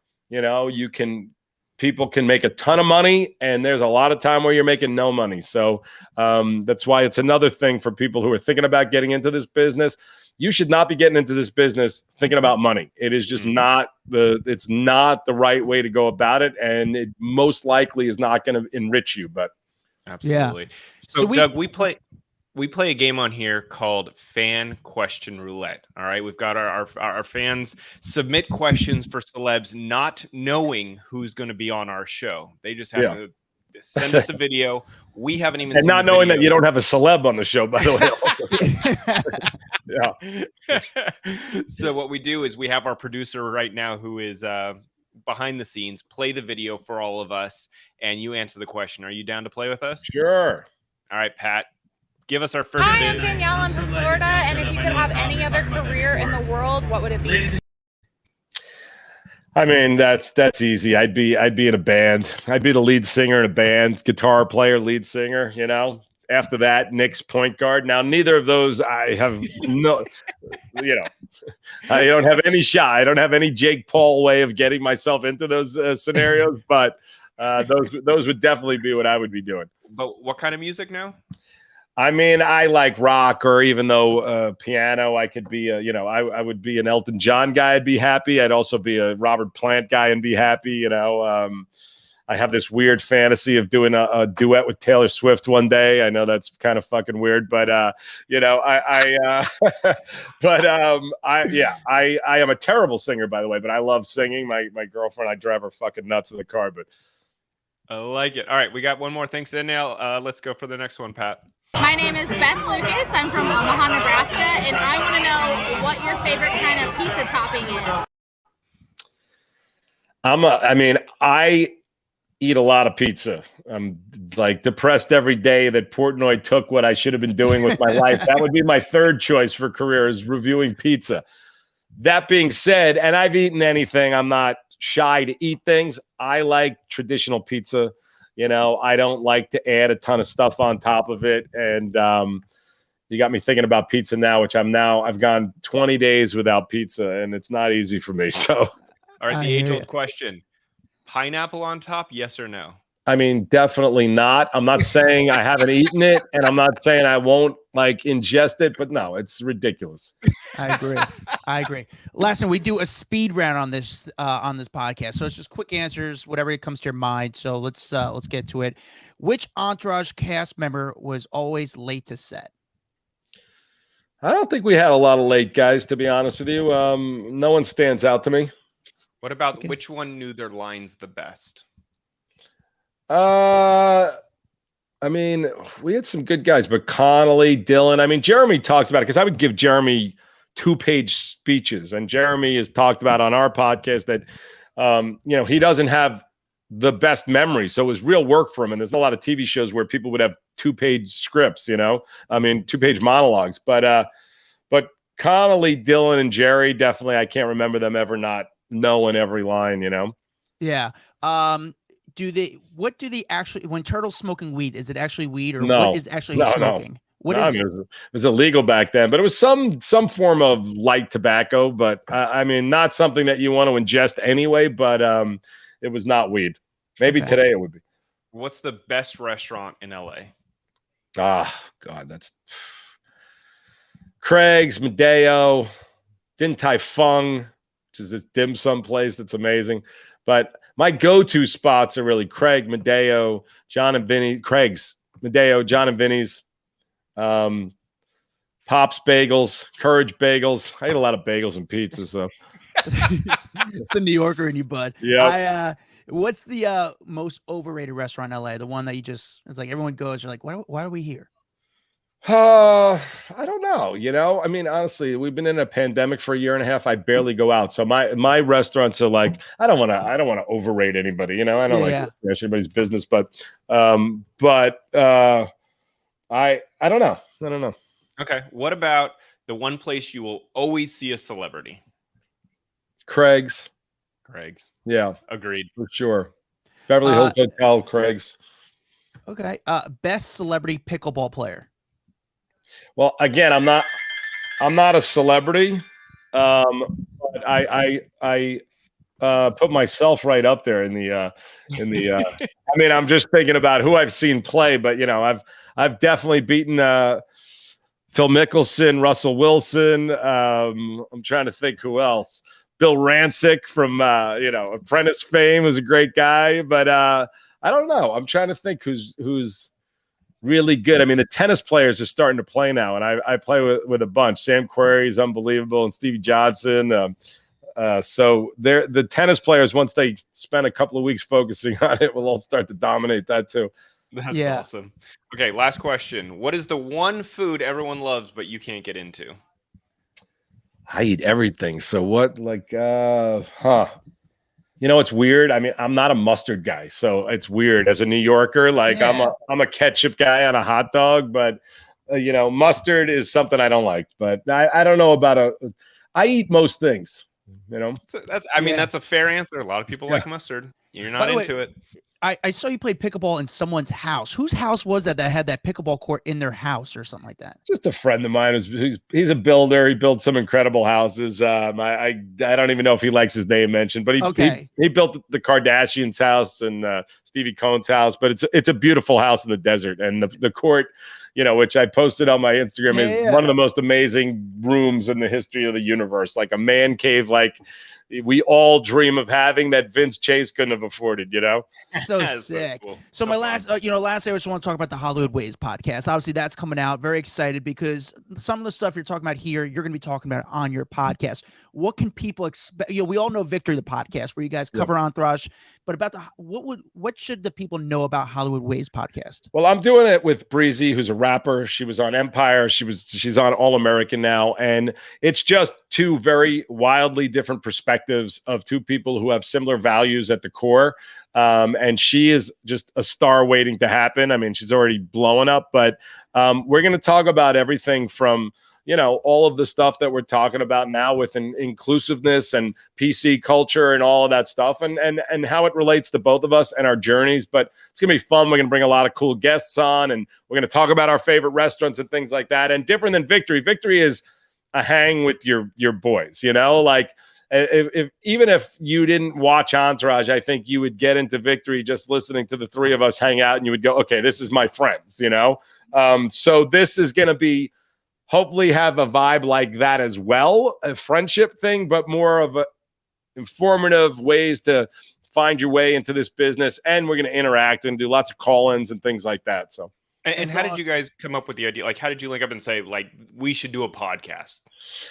Speaker 1: People can make a ton of money, and there's a lot of time where you're making no money. So that's why it's another thing for people who are thinking about getting into this business. You should not be getting into this business thinking about money. It is just not the right way to go about it. And it most likely is not going to enrich you, but
Speaker 2: absolutely. Yeah. So Doug, we play a game on here called Fan Question Roulette. All right. We've got our fans submit questions for celebs, not knowing who's going to be on our show. They just have to send us a video. We haven't even seen
Speaker 1: not knowing that you don't have a celeb on the show, by the
Speaker 2: way. Yeah. So what we do is we have our producer right now who is behind the scenes play the video for all of us, and you answer the question. Are you down to play with us?
Speaker 1: Sure.
Speaker 2: All right, Pat. Give us our first
Speaker 4: Hi, I'm Danielle. I'm from Florida, and if you could have any other career in the world, what would it be?
Speaker 1: I mean, that's easy. I'd be in a band. I'd be the lead singer in a band, guitar player, lead singer, After that, Knicks point guard. Now, neither of those I have no, I don't have any shot. I don't have any Jake Paul way of getting myself into those scenarios, but those would definitely be what I would be doing.
Speaker 2: But what kind of music now?
Speaker 1: I mean, I like rock, or even though piano, I could be I would be an Elton John guy. I'd be happy. I'd also be a Robert Plant guy and be happy. I have this weird fantasy of doing a duet with Taylor Swift one day. I know that's kind of fucking weird, but I am a terrible singer, by the way, but I love singing. My girlfriend, I drive her fucking nuts in the car, but
Speaker 2: I like it. All right, we got one more. Thanks, Danielle. Let's go for the next one, Pat.
Speaker 4: My name is Beth Lucas. I'm from Omaha, Nebraska, and I want to know what your favorite kind of pizza topping is.
Speaker 1: I eat a lot of pizza. I'm like depressed every day that Portnoy took what I should have been doing with my life. That would be my third choice for career, is reviewing pizza. That being said, and I've eaten anything, I'm not shy to eat things. I like traditional pizza. I don't like to add a ton of stuff on top of it. And you got me thinking about pizza now, which I've gone 20 days without pizza, and it's not easy for me. So,
Speaker 2: all right, the age-old question. Pineapple on top, yes or no?
Speaker 1: I mean, definitely not. I'm not saying I haven't eaten it, and I'm not saying I won't ingest it, but no, it's ridiculous.
Speaker 3: I agree. Last time we do a speed round on this podcast, so it's just quick answers, whatever comes to your mind. So let's get to it. Which Entourage cast member was always late to set?
Speaker 1: I don't think we had a lot of late guys, to be honest with you. No one stands out to me.
Speaker 2: What about which one knew their lines the best?
Speaker 1: We had some good guys, but Connolly, Dylan. Jeremy talks about it, because I would give Jeremy 2-page speeches, and Jeremy has talked about on our podcast that, he doesn't have the best memory, so it was real work for him. And there's not a lot of TV shows where people would have 2-page scripts, 2-page monologues. But Connolly, Dylan, and Jerry, definitely, I can't remember them ever not knowing every line.
Speaker 3: Yeah. What do they actually, when Turtle's smoking weed, is it actually weed, or
Speaker 1: No.
Speaker 3: what is actually smoking? What is it?
Speaker 1: It was illegal back then, but it was some form of light tobacco, but not something that you want to ingest anyway, but it was not weed. Maybe today it would be.
Speaker 2: What's the best restaurant in LA?
Speaker 1: Ah, God, that's Craig's, Madeo, Din Tai Fung, which is this dim sum place that's amazing. But my go-to spots are really Craig, Madeo, John and Vinny. Craig's, Madeo, John and Vinny's, Pop's Bagels, Courage Bagels. I ate a lot of bagels and pizza, so
Speaker 3: it's the New Yorker in you, bud.
Speaker 1: Yeah.
Speaker 3: What's the most overrated restaurant in LA? The one that it's like everyone goes, you're like, why are we here?
Speaker 1: I don't know. Honestly, we've been in a pandemic for a year and a half. I barely go out, so my restaurants are like, I don't want to overrate anybody. I don't like anybody's business, but I don't know. I don't know.
Speaker 2: Okay, what about the one place you will always see a celebrity?
Speaker 1: Craig's. Yeah,
Speaker 2: agreed
Speaker 1: for sure. Beverly Hills Hotel, Craig's.
Speaker 3: Okay. Best celebrity pickleball player.
Speaker 1: Well, again, I'm not a celebrity, but I put myself right up there in the. I'm just thinking about who I've seen play, but I've definitely beaten Phil Mickelson, Russell Wilson. I'm trying to think who else. Bill Rancic from Apprentice fame was a great guy, but I don't know. I'm trying to think who's really good. The tennis players are starting to play now, and I play with a bunch. Sam Querrey is unbelievable, and Stevie Johnson. So the tennis players, once they spend a couple of weeks focusing on it, will all start to dominate that too.
Speaker 2: That's awesome. Okay, last question. What is the one food everyone loves but you can't get into?
Speaker 1: I eat everything. So what, it's weird. I'm not a mustard guy, so it's weird as a New Yorker. I'm a ketchup guy on a hot dog, but mustard is something I don't like. But I don't know about I eat most things.
Speaker 2: That's a fair answer. A lot of people like mustard. You're not into it.
Speaker 3: I saw you played pickleball in someone's house. Whose house was that had that pickleball court in their house or something like that?
Speaker 1: Just a friend of mine. He's a builder. He built some incredible houses. I don't even know if he likes his name mentioned, but he built the Kardashians' house and Stevie Cohn's house. But it's a beautiful house in the desert, and the court which I posted on my Instagram,
Speaker 3: Yeah,
Speaker 1: is
Speaker 3: yeah.
Speaker 1: one of the most amazing rooms in the history of the universe. Like a man cave, like we all dream of having, that Vince Chase couldn't have afforded,
Speaker 3: So
Speaker 2: That's so
Speaker 3: sick.
Speaker 2: cool.
Speaker 3: So
Speaker 2: So
Speaker 3: my
Speaker 2: fun.
Speaker 3: lastly, I just want to talk about the Hollywood Ways podcast. Obviously, that's coming out. Very excited because some of the stuff you're talking about here, you're going to be talking about on your podcast. What can people expect? We all know Victory, the podcast, where you guys cover Entourage, but about what should the people know about Hollywood Ways podcast?
Speaker 1: Well, I'm doing it with Breezy, who's a rapper. She was on Empire. She's on All American now. And it's just two very wildly different perspectives of two people who have similar values at the core. And she is just a star waiting to happen. I mean, she's already blowing up, but we're going to talk about everything from, all of the stuff that we're talking about now with inclusiveness and PC culture and all of that stuff, and how it relates to both of us and our journeys. But it's gonna be fun. We're gonna bring a lot of cool guests on, and we're gonna talk about our favorite restaurants and things like that. And different than Victory, Victory is a hang with your boys. Like even if you didn't watch Entourage, I think you would get into Victory just listening to the three of us hang out, and you would go, okay, this is my friends. So this is gonna be, hopefully have a vibe like that as well, a friendship thing, but more of a informative ways to find your way into this business. And we're going to interact and do lots of call-ins and things like that. So,
Speaker 2: and how did you guys come up with the idea? Like, how did you link up and say, like, we should do a podcast?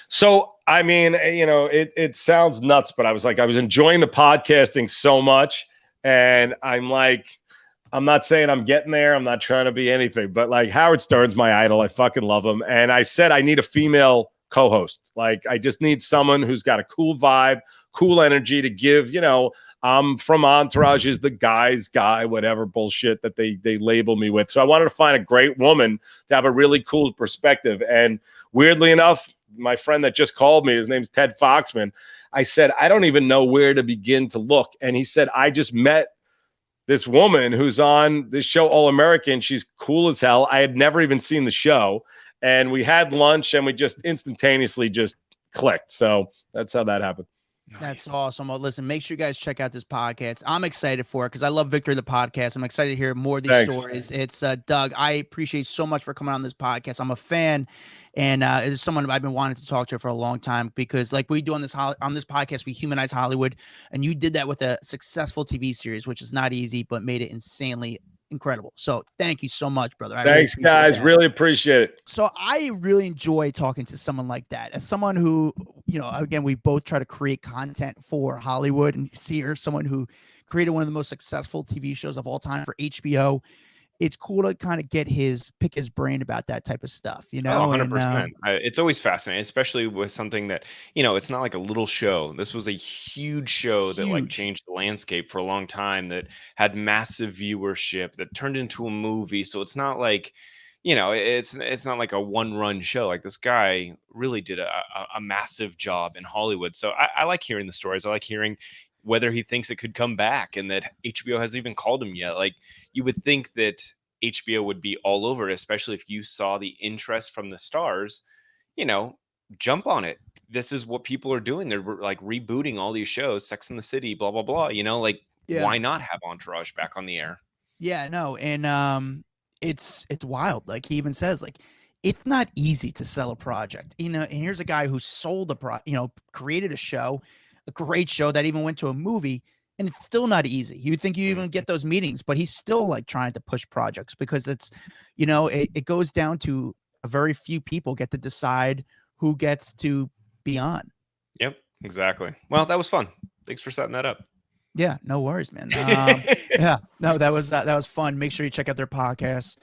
Speaker 1: So, I mean, it sounds nuts, but I was enjoying the podcasting so much. And I'm not saying I'm getting there. I'm not trying to be anything, but like Howard Stern's my idol. I fucking love him. And I said, I need a female co-host. Like, I just need someone who's got a cool vibe, cool energy to give, I'm from Entourage is the guy's guy, whatever bullshit that they label me with. So I wanted to find a great woman to have a really cool perspective. And weirdly enough, my friend that just called me, his name's Ted Foxman. I said, I don't even know where to begin to look. And he said, I just met this woman who's on this show, All American. She's cool as hell. I had never even seen the show. And we had lunch and we just instantaneously just clicked. So that's how that happened.
Speaker 3: That's awesome. Well, listen, make sure you guys check out this podcast. I'm excited for it because I love Victory, the podcast. I'm excited to hear more of these stories. It's Doug. I appreciate so much for coming on this podcast. I'm a fan, and it's someone I've been wanting to talk to for a long time because, like we do on this podcast, we humanize Hollywood, and you did that with a successful TV series, which is not easy, but made it insanely incredible. So thank you so much, brother.
Speaker 1: Thanks, guys. Really appreciate it.
Speaker 3: So I really enjoy talking to someone like that. As someone who, again, we both try to create content for Hollywood, and see her, someone who created one of the most successful TV shows of all time for HBO. It's cool to kind of pick his brain about that type of stuff,
Speaker 2: 100%. It's always fascinating, especially with something that, it's not like a little show. This was a huge show that like changed the landscape for a long time, that had massive viewership, that turned into a movie. So it's not like, it's not like a one-run show. Like, this guy really did a massive job in Hollywood. So I like hearing the stories. I like hearing whether he thinks it could come back, and that HBO hasn't even called him yet. Like, you would think that HBO would be all over it, especially if you saw the interest from the stars, jump on it. This is what people are doing. They're like rebooting all these shows, Sex and the City, blah, blah, blah, why not have Entourage back on the air?
Speaker 3: Yeah, no. And it's wild. Like, he even says, like, it's not easy to sell a project, and here's a guy who sold created a show, a great show that even went to a movie, and it's still not easy. You think you even get those meetings, but he's still like trying to push projects because it's, it goes down to a very few people get to decide who gets to be on.
Speaker 2: Yep, exactly. Well, that was fun. Thanks for setting that up.
Speaker 3: Yeah, no worries, man. Yeah, no, that was fun. Make sure you check out their podcast,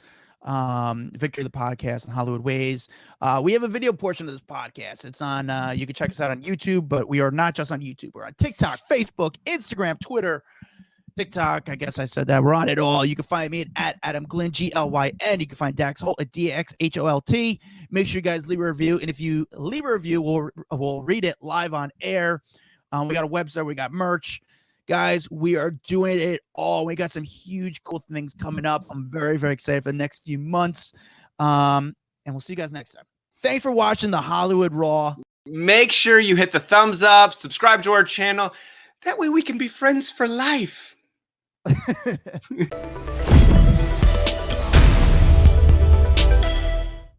Speaker 3: Victory the Podcast and Hollywood Ways. We have a video portion of this podcast. It's on, you can check us out on YouTube, but we are not just on YouTube. We're on TikTok, Facebook, Instagram, Twitter, TikTok. I guess I said that. We're on it all. You can find me at Adam Glyn, Glyn. You can find Dax Holt at DXHOLT. Make sure you guys leave a review. And if you leave a review, we'll read it live on air. We got a website. We got merch. Guys, we are doing it all. We got some huge, cool things coming up. I'm very, very excited for the next few months. And we'll see you guys next time. Thanks for watching the Hollywood Raw.
Speaker 2: Make sure you hit the thumbs up, subscribe to our channel. That way we can be friends for life.